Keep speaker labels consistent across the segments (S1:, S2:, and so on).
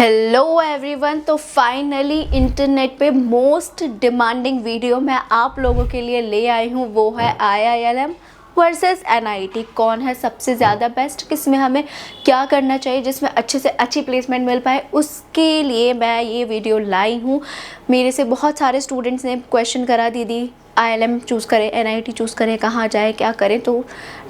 S1: Hello everyone. तो finally internet पे most demanding video मैं आप लोगों के लिए ले आई हूँ, वो है IILM वर्सेस NIT। कौन है सबसे ज़्यादा बेस्ट, किसमें हमें क्या करना चाहिए जिसमें अच्छे से अच्छी प्लेसमेंट मिल पाए, उसके लिए मैं ये वीडियो लाई हूँ। मेरे से बहुत सारे स्टूडेंट्स ने क्वेश्चन करा, दीदी IILM चूज़ करें, NIT चूज़ करें, कहाँ जाए, क्या करें। तो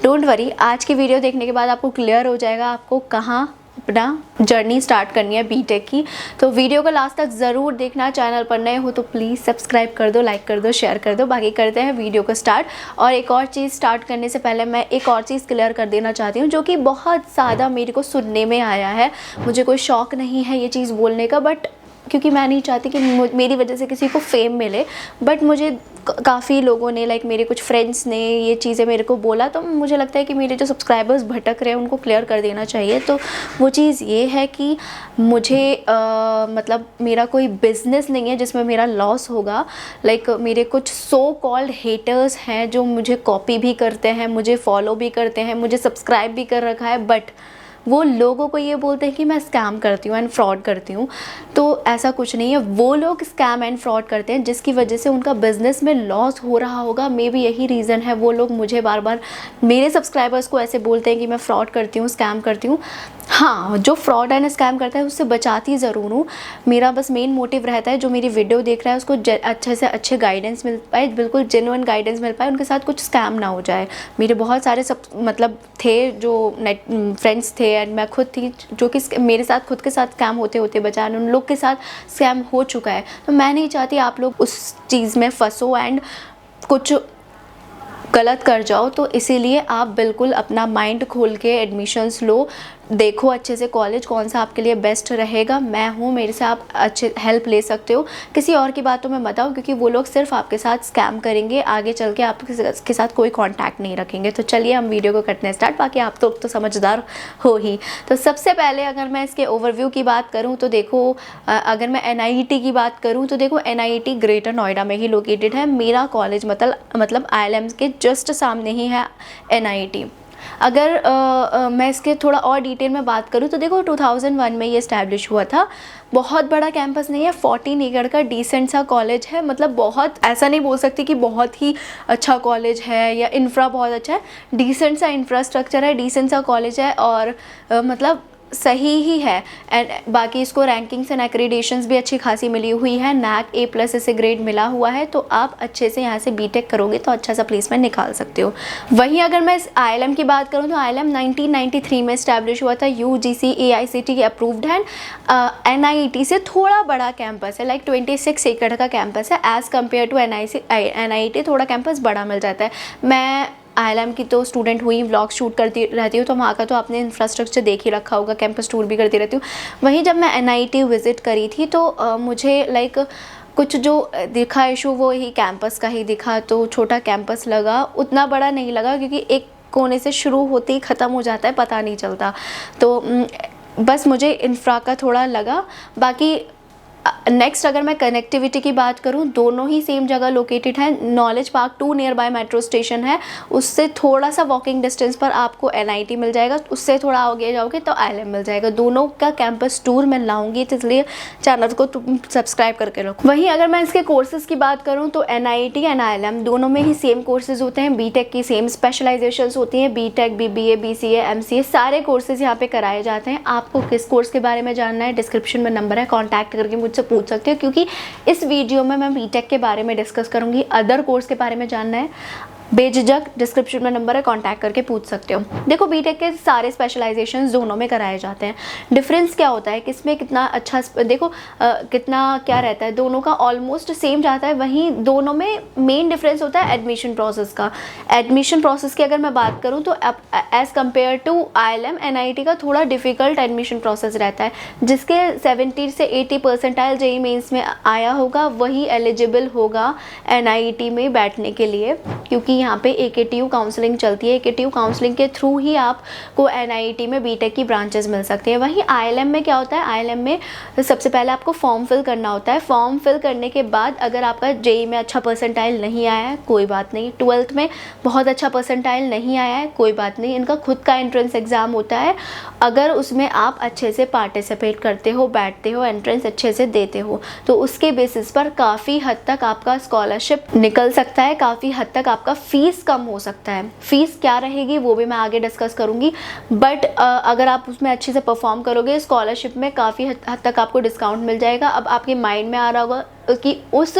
S1: डोंट वरी, आज की वीडियो देखने के बाद आपको क्लियर हो जाएगा आपको कहाँ अपना जर्नी स्टार्ट करनी है बीटेक की। तो वीडियो को लास्ट तक ज़रूर देखना। चैनल पर नए हो तो प्लीज़ सब्सक्राइब कर दो, लाइक कर दो, शेयर कर दो। बाकी करते हैं वीडियो को स्टार्ट। और एक और चीज़ स्टार्ट करने से पहले मैं एक और चीज़ क्लियर कर देना चाहती हूँ, जो कि बहुत ज़्यादा मेरे को सुनने में आया है। मुझे कोई शौक़ नहीं है ये चीज़ बोलने का, बट क्योंकि मैं नहीं चाहती कि मेरी वजह से किसी को फेम मिले, बट मुझे काफ़ी लोगों ने, लाइक मेरे कुछ फ्रेंड्स ने ये चीज़ें मेरे को बोला, तो मुझे लगता है कि मेरे जो सब्सक्राइबर्स भटक रहे हैं उनको क्लियर कर देना चाहिए। तो वो चीज़ ये है कि मुझे मतलब मेरा कोई बिज़नेस नहीं है जिसमें मेरा लॉस होगा। लाइक मेरे कुछ सो कॉल्ड हेटर्स हैं जो मुझे कॉपी भी करते हैं, मुझे फॉलो भी करते हैं, मुझे सब्सक्राइब भी कर रखा है, बट वो लोगों को ये बोलते हैं कि मैं स्कैम करती हूँ एंड फ्रॉड करती हूँ। तो ऐसा कुछ नहीं है। वो लोग स्कैम एंड फ्रॉड करते हैं जिसकी वजह से उनका बिज़नेस में लॉस हो रहा होगा। मे बी यही रीज़न है वो लोग मुझे बार बार, मेरे सब्सक्राइबर्स को ऐसे बोलते हैं कि मैं फ्रॉड करती हूँ, स्कैम करती हूँ। हाँ, जो फ्रॉड एंड स्कैम करता है उससे बचाती ज़रूर हूँ। मेरा बस मेन मोटिव रहता है जो मेरी वीडियो देख रहा है उसको अच्छे से अच्छे गाइडेंस मिल पाए, बिल्कुल जेन्युइन गाइडेंस मिल पाए, उनके साथ कुछ स्कैम ना हो जाए। मेरे बहुत सारे मतलब थे जो नेट फ्रेंड्स थे एंड मैं खुद थी जो कि मेरे साथ खुद के साथ स्कैम होते होते बचा, उन लोग के साथ स्कैम हो चुका है। तो मैं नहीं चाहती आप लोग उस चीज़ में फंसो एंड कुछ गलत कर जाओ। तो इसीलिए आप बिल्कुल अपना माइंड खोल के एडमिशन्स लो, देखो अच्छे से कॉलेज कौन सा आपके लिए बेस्ट रहेगा। मैं हूँ, मेरे से आप अच्छे हेल्प ले सकते हो। किसी और की बातों में मत आओ, क्योंकि वो लोग सिर्फ आपके साथ स्कैम करेंगे, आगे चल के आपके साथ कोई कांटेक्ट नहीं रखेंगे। तो चलिए हम वीडियो को करते हैं स्टार्ट। बाकी आप तो समझदार हो ही। तो सबसे पहले अगर मैं इसके ओवरव्यू की बात करूँ तो देखो, अगर मैं NIT की बात करूँ तो देखो NIT ग्रेटर नोएडा में ही लोकेटेड है। मेरा कॉलेज मतलब IILM के जस्ट सामने ही है NIT। अगर मैं इसके थोड़ा और डिटेल में बात करूँ तो देखो 2001 में ये इस्टेब्लिश हुआ था। बहुत बड़ा कैंपस नहीं है, 14 एकड़ का डिसेंट सा कॉलेज है। मतलब बहुत ऐसा नहीं बोल सकती कि बहुत ही अच्छा कॉलेज है या इंफ्रा बहुत अच्छा है, डिसेंट सा इंफ्रास्ट्रक्चर है, डिसेंट सा कॉलेज है और मतलब सही ही है। एंड बाकी इसको रैंकिंग्स एंड एक्रीडेशंस भी अच्छी खासी मिली हुई है। NAC A+ इसे ग्रेड मिला हुआ है। तो आप अच्छे से यहाँ से बीटेक करोगे तो अच्छा सा प्लेसमेंट निकाल सकते हो। वहीं अगर मैं इस IILM की बात करूँ तो IILM 1993 में इस्टेब्लिश हुआ था, UGC AICTE अप्रूव्ड है। NIT से थोड़ा बड़ा कैंपस है, लाइक 26 एकड़ का कैंपस है। एज़ कम्पेयर टू NIT थोड़ा कैंपस बड़ा मिल जाता है। मैं IILM की तो स्टूडेंट हुई, व्लॉग शूट करती रहती हूँ, तो वहाँ का तो आपने इंफ्रास्ट्रक्चर देख ही रखा होगा, कैंपस टूर भी करती रहती हूँ। वहीं जब मैं NIT विज़िट करी थी तो मुझे लाइक कुछ जो दिखा इशू वो ही कैंपस का ही दिखा। तो छोटा कैंपस लगा, उतना बड़ा नहीं लगा, क्योंकि एक कोने से शुरू होते ही ख़त्म हो जाता है, पता नहीं चलता। तो बस मुझे इंफ्रा का थोड़ा लगा। बाकी नेक्स्ट अगर मैं कनेक्टिविटी की बात करूं, दोनों ही सेम जगह लोकेटेड है। Knowledge park 2 near by metro station है, उससे थोड़ा सा वॉकिंग डिस्टेंस पर आपको NIT मिल जाएगा, उससे थोड़ा आगे जाओगे तो IILM मिल जाएगा। दोनों का कैंपस टूर मैं लाऊंगी, तो इसलिए चैनल को तुम सब्सक्राइब करके रखो। वहीं अगर मैं इसके कोर्सेज़ की बात करूँ तो NIT एंड IILM दोनों में ही सेम कोर्सेज़ होते हैं। बीटेक की सेम स्पेशलाइजेशंस होती हैं, BTech BBA BCA MCA सारे कोर्सेज़ यहाँ पे कराए जाते हैं। आपको किस कोर्स के बारे में जानना है, डिस्क्रिप्शन में नंबर है, कॉन्टैक्ट करके मुझसे पूछ सकते हो, क्योंकि इस वीडियो में मैं बीटेक के बारे में डिस्कस करूंगी। अदर कोर्स के बारे में जानना है, बेझिझक डिस्क्रिप्शन में नंबर है, कांटेक्ट करके पूछ सकते हो। देखो बीटेक के सारे स्पेशलाइजेशंस दोनों में कराए जाते हैं। डिफरेंस क्या होता है, किसमें कितना अच्छा देखो कितना क्या रहता है, दोनों का ऑलमोस्ट सेम जाता है। वहीं दोनों में मेन डिफरेंस होता है एडमिशन प्रोसेस का। एडमिशन प्रोसेस की अगर मैं बात करूँ तो as compared to IILM NIT का थोड़ा डिफ़िकल्ट एडमिशन प्रोसेस रहता है। जिसके 70 से 80 परसेंटाइल JEE मेंस में आया होगा वही एलिजिबल होगा NIT में बैठने के लिए, क्योंकि यहाँ पे AKTU काउंसलिंग चलती है। AKTU काउंसलिंग के थ्रू ही आपको NIET में BTech की ब्रांचेस मिल सकती है। वहीं IILM में क्या होता है, IILM में सबसे पहले आपको फॉर्म फिल करना होता है। फॉर्म फिल करने के बाद अगर आपका JEE में अच्छा परसेंटाइल नहीं आया है कोई बात नहीं, 12th में बहुत अच्छा परसेंटाइल नहीं आया है कोई बात नहीं, इनका खुद का एंट्रेंस एग्ज़ाम होता है। अगर उसमें आप अच्छे से पार्टिसिपेट करते हो, बैठते हो, एंट्रेंस अच्छे से देते हो, तो उसके बेसिस पर काफ़ी हद तक आपका स्कॉलरशिप निकल सकता है, काफ़ी हद तक आपका फ़ीस कम हो सकता है। फ़ीस क्या रहेगी वो भी मैं आगे डिस्कस करूँगी, बट अगर आप उसमें अच्छे से परफॉर्म करोगे स्कॉलरशिप में काफ़ी हद तक आपको डिस्काउंट मिल जाएगा। अब आपके माइंड में आ रहा होगा कि उस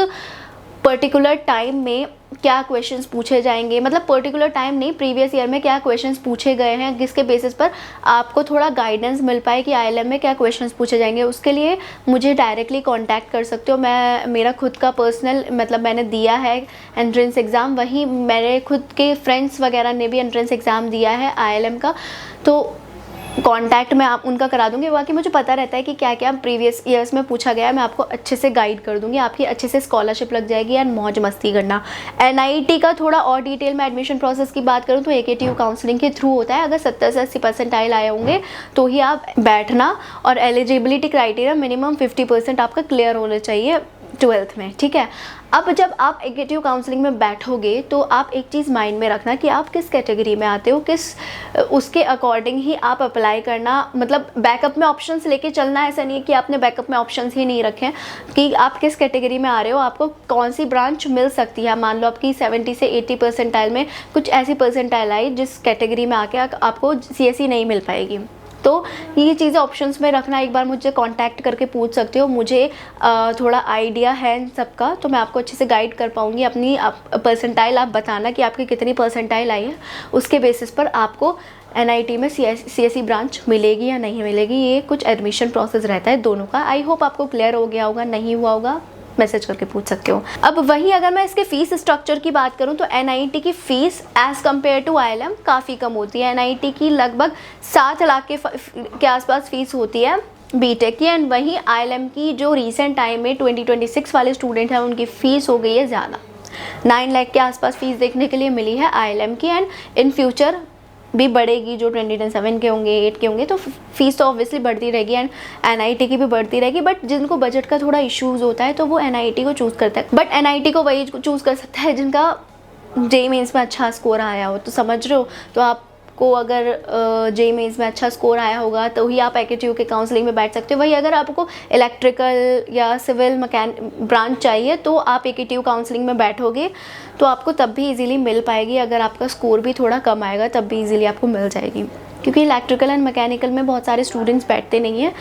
S1: पर्टिकुलर टाइम में क्या क्वेश्चंस पूछे जाएंगे, मतलब पर्टिकुलर टाइम नहीं, प्रीवियस ईयर में क्या क्वेश्चंस पूछे गए हैं, जिसके बेसिस पर आपको थोड़ा गाइडेंस मिल पाए कि IILM में क्या क्वेश्चंस पूछे जाएंगे। उसके लिए मुझे डायरेक्टली कांटेक्ट कर सकते हो। मेरा खुद का पर्सनल, मतलब मैंने दिया है एंट्रेंस एग्ज़ाम, वहीं मेरे खुद के फ्रेंड्स वगैरह ने भी एंट्रेंस एग्ज़ाम दिया है IILM का, तो कांटेक्ट मैं आप उनका करा दूंगी। बाकी मुझे पता रहता है कि क्या क्या प्रीवियस ईयर्स में पूछा गया है, मैं आपको अच्छे से गाइड कर दूंगी, आपकी अच्छे से स्कॉलरशिप लग जाएगी एंड मौज मस्ती करना। NIET का थोड़ा और डिटेल में एडमिशन प्रोसेस की बात करूँ तो AKTU काउंसलिंग के थ्रू होता है। अगर 70 से 80 परसेंटाइल आए होंगे तो ही आप बैठना, और एलिजिबिलिटी क्राइटेरिया मिनिमम 50% आपका क्लियर होना चाहिए 12th में, ठीक है। अब जब आप AKTU काउंसलिंग में बैठोगे तो आप एक चीज़ माइंड में रखना कि आप किस कैटेगरी में आते हो, उसके अकॉर्डिंग ही आप अप्लाई करना, मतलब बैकअप में ऑप्शंस लेके चलना। ऐसा नहीं है कि आपने बैकअप में ऑप्शंस ही नहीं रखे हैं कि आप किस कैटेगरी में आ रहे हो, आपको कौन सी ब्रांच मिल सकती है। मान लो आपकी 70 से 80 परसेंटाइल में कुछ ऐसी परसेंटाइल आई जिस कैटेगरी में आके आपको CSE नहीं मिल पाएगी, तो ये चीज़ें ऑप्शंस में रखना। एक बार मुझे कांटेक्ट करके पूछ सकते हो, मुझे थोड़ा आइडिया है इन सब का, तो मैं आपको अच्छे से गाइड कर पाऊँगी। अपनी परसेंटाइल आप बताना कि आपकी कितनी परसेंटाइल आई है, उसके बेसिस पर आपको NIT में CSE ब्रांच मिलेगी या नहीं मिलेगी। ये कुछ एडमिशन प्रोसेस रहता है दोनों का। आई होप आपको क्लियर हो गया होगा, नहीं हुआ होगा मैसेज करके पूछ सकते हो। अब वहीं अगर मैं इसके फ़ीस स्ट्रक्चर की बात करूं तो NIT की fees as compared to IILM काफ़ी कम होती है। NIT की लगभग 7 लाख के आसपास फ़ीस होती है BTech की, एंड वहीं IILM की जो रिसेंट टाइम में 2026 वाले स्टूडेंट हैं उनकी फ़ीस हो गई है ज़्यादा, 9 लाख के आसपास फ़ीस देखने के लिए मिली है IILM की, एंड इन फ्यूचर भी बढ़ेगी। जो 2027 के होंगे, 8 के होंगे, तो फीस तो ऑब्वियसली बढ़ती रहेगी, एंड NIT की भी बढ़ती रहेगी। बट जिनको बजट का थोड़ा इश्यूज़ होता है तो वो NIT को चूज़ करता है, बट NIT को वही चूज़ कर सकता है जिनका JEE मेंस में अच्छा स्कोर आया हो। तो समझ रहे हो, तो आपको अगर JEE मेंस में अच्छा स्कोर आया होगा तो ही आप AKTU के काउंसलिंग में बैठ सकते हो। वही अगर आपको इलेक्ट्रिकल या सिविल ब्रांच चाहिए तो आप AKTU काउंसलिंग में बैठोगे तो आपको तब भी इजीली मिल पाएगी। अगर आपका स्कोर भी थोड़ा कम आएगा तब भी इजीली आपको मिल जाएगी, क्योंकि इलेक्ट्रिकल एंड मैकेनिकल में बहुत सारे स्टूडेंट्स बैठते नहीं हैं,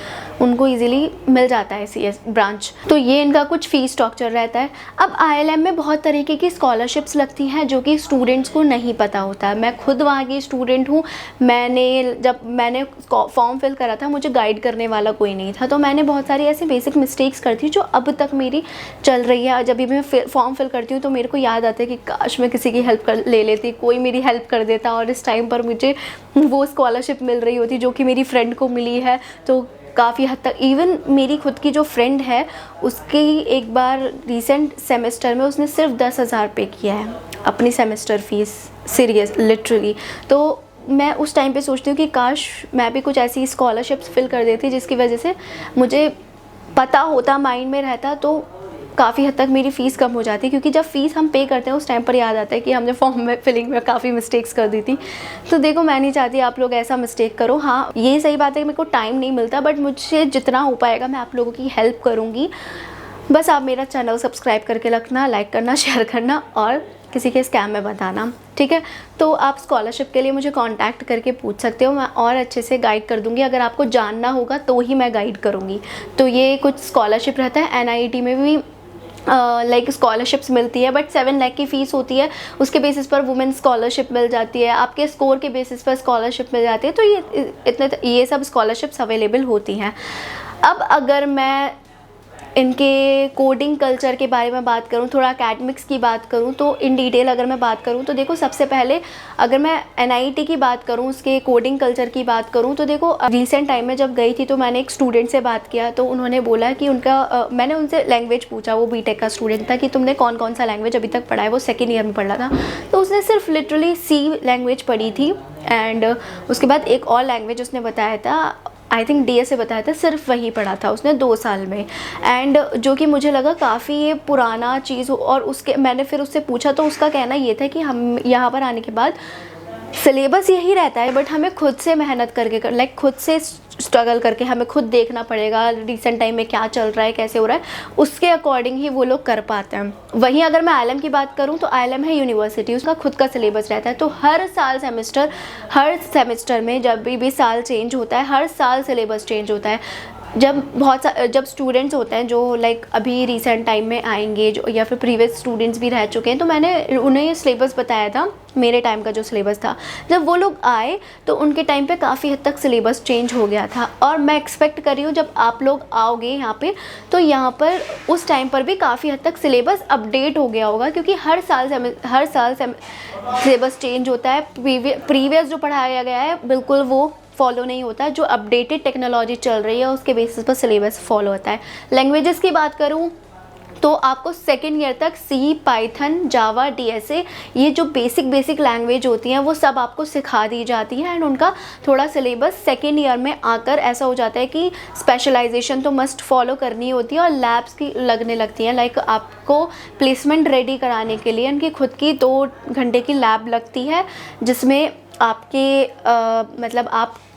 S1: उनको इजीली मिल जाता है CS ब्रांच। तो ये इनका कुछ फ़ीस स्ट्रक्चर रहता है। अब IILM में बहुत तरीके की स्कॉलरशिप्स लगती हैं जो कि स्टूडेंट्स को नहीं पता होता है। मैं खुद वहाँ की स्टूडेंट हूँ। जब मैंने फॉर्म फिल करा था मुझे गाइड करने वाला कोई नहीं था, तो मैंने बहुत सारी ऐसी बेसिक मिस्टेक्स कर थी जो अब तक मेरी चल रही है। जब भी मैं फॉर्म फिल करती हूँ तो मेरे को याद आता है कि काश मैं किसी की हेल्प ले लेती, कोई मेरी हेल्प कर देता और इस टाइम पर मुझे वो स्कॉलरशिप मिल रही होती जो कि मेरी फ्रेंड को मिली है। तो काफ़ी हद तक इवन मेरी खुद की जो फ्रेंड है उसकी एक बार रिसेंट सेमेस्टर में उसने सिर्फ 10,000 पे किया है अपनी सेमेस्टर फ़ीस, सीरियस लिटरली। तो मैं उस टाइम पे सोचती हूँ कि काश मैं भी कुछ ऐसी स्कॉलरशिप्स फिल कर देती जिसकी वजह से मुझे पता होता, माइंड में रहता, तो काफ़ी हद तक मेरी फ़ीस कम हो जाती है। क्योंकि जब फ़ीस हम पे करते हैं उस टाइम पर याद आता है कि हमने फॉर्म में फिलिंग में काफ़ी मिस्टेक्स कर दी थी। तो देखो, मैं नहीं चाहती आप लोग ऐसा मिस्टेक करो। हाँ, ये सही बात है कि मेरे को टाइम नहीं मिलता, बट मुझसे जितना हो पाएगा मैं आप लोगों की हेल्प करूँगी। बस आप मेरा चैनल सब्सक्राइब करके रखना, लाइक करना, शेयर करना और किसी के स्कैम में बताना, ठीक है। तो आप स्कॉलरशिप के लिए मुझे कांटेक्ट करके पूछ सकते हो, मैं और अच्छे से गाइड कर दूंगी। अगर आपको जानना होगा तो ही मैं गाइड करूंगी। तो ये कुछ स्कॉलरशिप रहता है। NIT में भी लाइक स्कॉलरशिप्स मिलती है, बट 7 लाख की फ़ीस होती है। उसके बेसिस पर वुमेन स्कॉलरशिप मिल जाती है, आपके स्कोर के बेसिस पर स्कॉलरशिप मिल जाती है। तो ये सब स्कॉलरशिप्स अवेलेबल होती हैं। अब अगर मैं इनके कोडिंग कल्चर के बारे में बात करूँ, थोड़ा एकेडमिक्स की बात करूँ, तो इन डिटेल अगर मैं बात करूँ तो देखो सबसे पहले अगर मैं एनआईटी की बात करूँ, उसके कोडिंग कल्चर की बात करूँ, तो देखो रिसेंट टाइम में जब गई थी तो मैंने एक स्टूडेंट से बात किया तो उन्होंने बोला कि उनका मैंने उनसे लैंग्वेज पूछा, वो बीटेक का स्टूडेंट था, कि तुमने कौन कौन सा लैंग्वेज अभी तक पढ़ा है। वो सेकेंड ईयर में पढ़ रहा था, तो उसने सिर्फ लिटरली सी लैंग्वेज पढ़ी थी एंड उसके बाद एक और लैंग्वेज उसने बताया था, आई थिंक डीएस से बताया था, सिर्फ वही पढ़ा था उसने 2 साल में। एंड जो कि मुझे लगा काफ़ी ये पुराना चीज़ और उसके मैंने फिर उससे पूछा तो उसका कहना ये था कि हम यहाँ पर आने के बाद सिलेबस यही रहता है, बट हमें खुद से मेहनत करके खुद से स्ट्रगल करके हमें खुद देखना पड़ेगा रिसेंट टाइम में क्या चल रहा है, कैसे हो रहा है, उसके अकॉर्डिंग ही वो लोग कर पाते हैं। वहीं अगर मैं आईएलएम की बात करूं तो आईएलएम है यूनिवर्सिटी, उसका खुद का सिलेबस रहता है, तो हर सेमेस्टर में जब भी साल चेंज होता है, हर साल सिलेबस चेंज होता है। जब स्टूडेंट्स होते हैं जो अभी रिसेंट टाइम में आएंगे जो या फिर प्रीवियस स्टूडेंट्स भी रह चुके हैं, तो मैंने उन्हें ये सिलेबस बताया था, मेरे टाइम का जो सिलेबस था। जब वो लोग आए तो उनके टाइम पे काफ़ी हद तक सिलेबस चेंज हो गया था, और मैं एक्सपेक्ट कर रही हूँ जब आप लोग आओगे यहाँ पे तो यहाँ पर उस टाइम पर भी काफ़ी हद तक सिलेबस अपडेट हो गया होगा, क्योंकि हर साल सिलेबस चेंज होता है। प्रीवियस जो पढ़ाया गया है बिल्कुल वो फॉलो नहीं होता, जो अपडेटेड टेक्नोलॉजी चल रही है उसके बेसिस पर सिलेबस फॉलो होता है। लैंग्वेजेस की बात करूँ तो आपको सेकेंड ईयर तक सी, पाइथन, जावा, डीएसए, ये जो बेसिक लैंग्वेज होती हैं वो सब आपको सिखा दी जाती है। एंड उनका थोड़ा सिलेबस सेकेंड ईयर में आकर ऐसा हो जाता है कि स्पेशलाइजेशन तो मस्ट फॉलो करनी होती है और लैब्स की लगने लगती हैं। आपको प्लेसमेंट रेडी कराने के लिए उनकी खुद की 2 घंटे की लैब लगती है, जिसमें आपके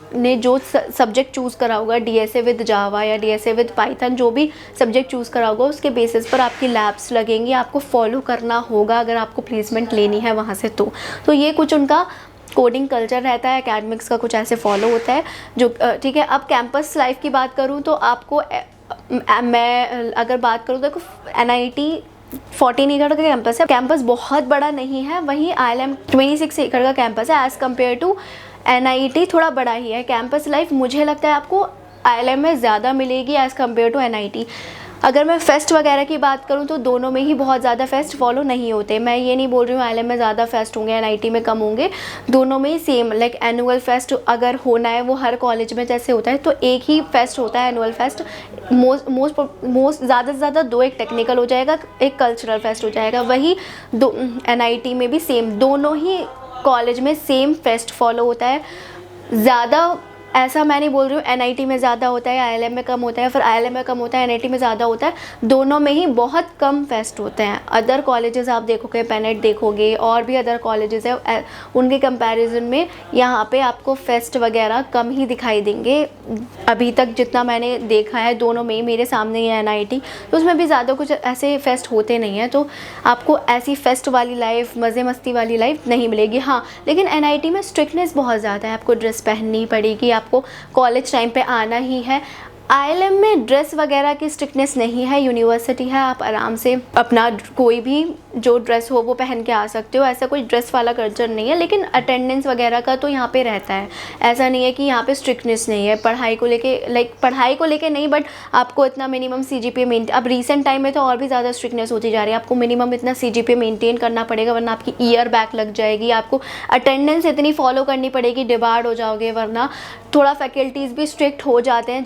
S1: आपने जो सब्जेक्ट चूज़ करा होगा, डीएसए विद जावा या डीएसए विद पाइथन, जो भी सब्जेक्ट चूज़ करा होगा उसके बेसिस पर आपकी लैब्स लगेंगी, आपको फॉलो करना होगा अगर आपको प्लेसमेंट लेनी है वहाँ से। तो ये कुछ उनका कोडिंग कल्चर रहता है, एकेडमिक्स का कुछ ऐसे फॉलो होता है जो ठीक है। अब कैंपस लाइफ की बात करूँ तो आपको मैं अगर बात करूँ तो देखो एनआईटी 14 एकड़ का कैंपस है, कैंपस बहुत बड़ा नहीं है। वहीं आईएलएम 26 एकड़ का कैंपस है, एज़ कम्पेयर टू एनआईटी थोड़ा बड़ा ही है। कैंपस लाइफ मुझे लगता है आपको आईएलएम में ज़्यादा मिलेगी एज़ कम्पेयर टू एनआईटी। अगर मैं फेस्ट वगैरह की बात करूं तो दोनों में ही बहुत ज़्यादा फेस्ट फॉलो नहीं होते। मैं ये नहीं बोल रही हूँ आईएलएम में ज़्यादा फेस्ट होंगे, एनआईटी में कम होंगे, दोनों में ही सेम एनुअल फेस्ट अगर होना है वो हर कॉलेज में जैसे होता है तो एक ही फेस्ट होता है एनुअल फेस्ट। मोस्ट ज़्यादा से ज़्यादा 2, एक टेक्निकल हो जाएगा, एक कल्चरल फेस्ट हो जाएगा। वही एनआईटी में भी सेम, दोनों ही कॉलेज में सेम फेस्ट फॉलो होता है। ज़्यादा ऐसा मैं नहीं बोल रही हूँ एनआईटी में ज़्यादा होता है, आईएलएम में कम होता है, फिर आईएलएम में कम होता है, एनआईटी में ज़्यादा होता है, दोनों में ही बहुत कम फेस्ट होते हैं। अदर कॉलेजेस आप देखोगे, पेनेट देखोगे और भी अदर कॉलेजेस है, उनके कंपैरिजन में यहाँ पे आपको फेस्ट वगैरह कम ही दिखाई देंगे। अभी तक जितना मैंने देखा है दोनों में ही, मेरे सामने ही है एनआईटी, तो उसमें भी ज़्यादा कुछ ऐसे फेस्ट होते नहीं हैं, तो आपको ऐसी फेस्ट वाली लाइफ, मज़े मस्ती वाली लाइफ नहीं मिलेगी। हाँ, लेकिन एनआईटी में स्ट्रिक्टनेस बहुत ज़्यादा है, आपको ड्रेस पहननी पड़ेगी, आपको कॉलेज टाइम पे आना ही है। आईएलएम में ड्रेस वगैरह की स्ट्रिक्टनेस नहीं है, यूनिवर्सिटी है, आप आराम से अपना कोई भी जो ड्रेस हो वो पहन के आ सकते हो, ऐसा कोई ड्रेस वाला कल्चर नहीं है। लेकिन अटेंडेंस वगैरह का तो यहाँ पे रहता है, ऐसा नहीं है कि यहाँ पे स्ट्रिक्टनेस नहीं है। पढ़ाई को लेके नहीं, बट आपको इतना मिनिमम सीजीपीए मेंटेन, अब रिसेंट टाइम में तो और भी ज़्यादा स्ट्रिक्टनेस होती जा रही है, आपको मिनिमम इतना सीजीपीए मेंटेन करना पड़ेगा वरना आपकी ईयर बैक लग जाएगी, आपको अटेंडेंस इतनी फॉलो करनी पड़ेगी, डिबार्ड हो जाओगे, वरना थोड़ा फैकल्टीज़ भी स्ट्रिक्ट हो जाते हैं।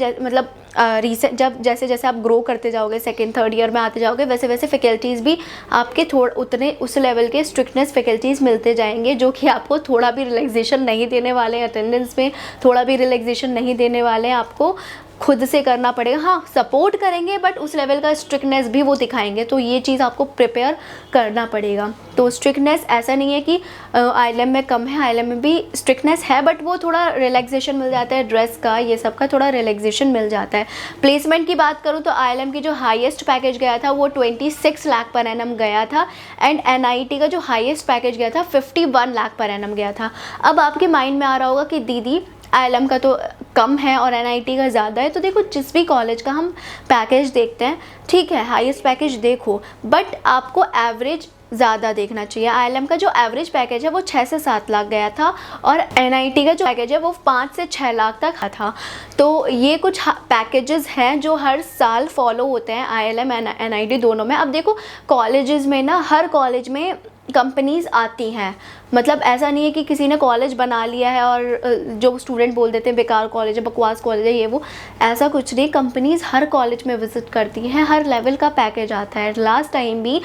S1: जैसे जैसे आप ग्रो करते जाओगे, सेकेंड थर्ड ईयर में आते जाओगे, वैसे वैसे फैकल्टीज़ भी आपके उतने उस लेवल के स्ट्रिक्टनेस फैकल्टीज़ मिलते जाएंगे, जो कि आपको थोड़ा भी रिलैक्सेशन नहीं देने वाले हैं, अटेंडेंस में थोड़ा भी रिलैक्सेशन नहीं देने वाले हैं, आपको खुद से करना पड़ेगा। हाँ, सपोर्ट करेंगे बट उस लेवल का स्ट्रिक्टनेस भी वो दिखाएंगे, तो ये चीज़ आपको प्रिपेयर करना पड़ेगा। तो स्ट्रिक्टनेस ऐसा नहीं है कि आईएलएम में कम है, आईएलएम में भी स्ट्रिक्टनेस है, बट वो थोड़ा रिलैक्सेशन मिल जाता है, ड्रेस का ये सब का थोड़ा रिलैक्सेशन मिल जाता है। प्लेसमेंट की बात करूँ तो आईएलएम की जो हाईएस्ट पैकेज गया था वो 26 लाख पर एनम गया था, एंड एनआईटी का जो हाईएस्ट पैकेज गया था 51 लाख पर एनम गया था। अब आपके माइंड में आ रहा होगा कि दीदी आईएलएम का तो कम है और एनआईटी का ज़्यादा है, तो देखो जिस भी कॉलेज का हम पैकेज देखते हैं, ठीक है हाईएस्ट पैकेज देखो, बट आपको एवरेज ज़्यादा देखना चाहिए। IIM का जो एवरेज पैकेज है वो 6 से 7 लाख गया था और NIT का जो पैकेज है वो 5 से 6 लाख तक था। तो ये कुछ पैकेजेस हैं जो हर साल फॉलो होते हैं IIM एंड NIT दोनों में। अब देखो कॉलेजेस में ना, हर कॉलेज में कंपनीज़ आती हैं, मतलब ऐसा नहीं है कि किसी ने कॉलेज बना लिया है और जो स्टूडेंट बोल देते हैं बेकार कॉलेज है, बकवास कॉलेज है, ये वो, ऐसा कुछ नहीं। कंपनीज़ हर कॉलेज में विज़िट करती हैं, हर लेवल का पैकेज आता है। लास्ट टाइम भी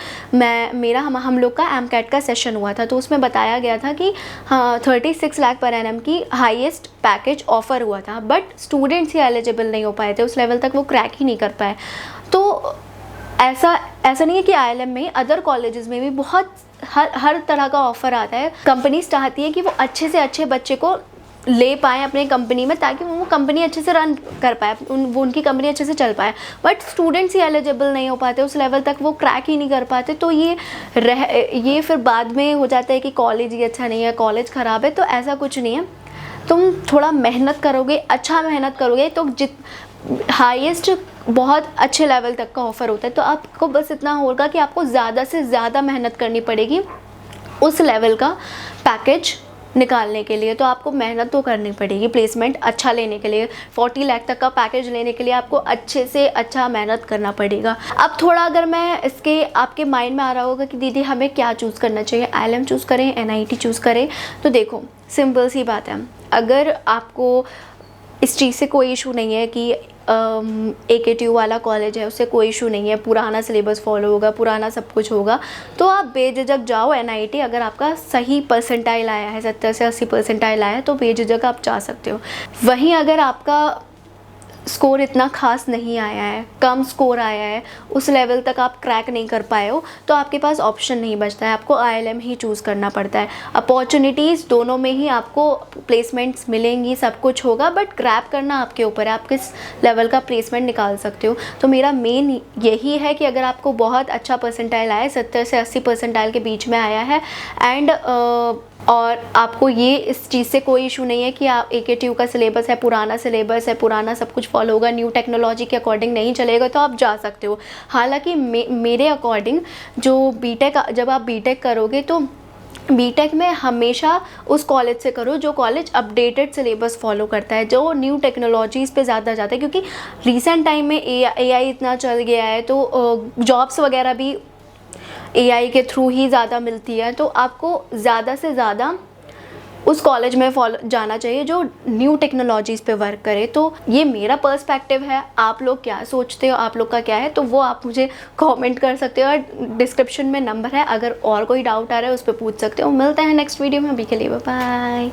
S1: हम लोग का MCAT का सेशन हुआ था, तो उसमें बताया गया था कि हाँ 36 लाख पर एनम की हाईएस्ट पैकेज ऑफ़र हुआ था, बट स्टूडेंट्स ही एलिजिबल नहीं हो पाए थे, उस लेवल तक वो क्रैक ही नहीं कर पाए। तो ऐसा नहीं है कि IIM में, अदर कॉलेजेस में भी बहुत हर तरह का ऑफ़र आता है। कंपनीज चाहती है कि वो अच्छे से अच्छे बच्चे को ले पाएँ अपने कंपनी में, ताकि वो कंपनी अच्छे से रन कर पाए, उनकी कंपनी अच्छे से चल पाए। बट स्टूडेंट्स ही एलिजिबल नहीं हो पाते, उस लेवल तक वो क्रैक ही नहीं कर पाते। तो ये फिर बाद में हो जाता है कि कॉलेज ही अच्छा नहीं है, कॉलेज ख़राब है। तो ऐसा कुछ नहीं है, तुम थोड़ा मेहनत करोगे, अच्छा मेहनत करोगे तो हाईएस्ट बहुत अच्छे लेवल तक का ऑफ़र होता है। तो आपको बस इतना होगा कि आपको ज़्यादा से ज़्यादा मेहनत करनी पड़ेगी उस लेवल का पैकेज निकालने के लिए। तो आपको मेहनत तो करनी पड़ेगी प्लेसमेंट अच्छा लेने के लिए। 40 लाख तक का पैकेज लेने के लिए आपको अच्छे से अच्छा मेहनत करना पड़ेगा। अब थोड़ा अगर मैं इसके आपके माइंड में आ रहा होगा कि दीदी हमें क्या चूज़ करना चाहिए, IIM चूज़ करें, NIT चूज़ करें, तो देखो सिंपल सी बात है। अगर आपको इस चीज़ से कोई इशू नहीं है कि AKTU वाला कॉलेज है, उससे कोई इशू नहीं है, पुराना सिलेबस फॉलो होगा, पुराना सब कुछ होगा, तो आप बेझिझक जाओ NIT। अगर आपका सही परसेंटाइल आया है, 70 से 80 परसेंटाइल आया है, तो बेझिझक आप जा सकते हो। वहीं अगर आपका स्कोर इतना खास नहीं आया है, कम स्कोर आया है, उस लेवल तक आप क्रैक नहीं कर पाए हो, तो आपके पास ऑप्शन नहीं बचता है, आपको IIM ही चूज़ करना पड़ता है। अपॉर्चुनिटीज़ दोनों में ही आपको प्लेसमेंट्स मिलेंगी, सब कुछ होगा, बट ग्रैब करना आपके ऊपर है, आप किस लेवल का प्लेसमेंट निकाल सकते हो। तो मेरा मेन यही है कि अगर आपको बहुत अच्छा परसेंटाइल आया है, 70 से 80 परसेंटाइल के बीच में आया है, एंड और आपको ये इस चीज़ से कोई इशू नहीं है कि आप AKTU का सिलेबस है, पुराना सिलेबस है, पुराना सब कुछ फॉलो होगा, न्यू टेक्नोलॉजी के अकॉर्डिंग नहीं चलेगा, तो आप जा सकते हो। हालांकि मेरे अकॉर्डिंग जो जब आप बीटेक करोगे तो बीटेक में हमेशा उस कॉलेज से करो जो कॉलेज अपडेटेड सिलेबस फॉलो करता है, जो न्यू टेक्नोलॉजीज़ पे ज़्यादा जाता है, क्योंकि रिसेंट टाइम में AI इतना चल गया है, तो जॉब्स वगैरह भी AI के थ्रू ही ज़्यादा मिलती है। तो आपको ज़्यादा से ज़्यादा उस कॉलेज में जाना चाहिए जो न्यू टेक्नोलॉजीज़ पे वर्क करे। तो ये मेरा पर्सपेक्टिव है, आप लोग क्या सोचते हो, आप लोग का क्या है, तो वो आप मुझे कमेंट कर सकते हो, और डिस्क्रिप्शन में नंबर है, अगर और कोई डाउट आ रहा है उस पर पूछ सकते हो। मिलते हैं नेक्स्ट वीडियो में, अभी के लिए बाय बाय।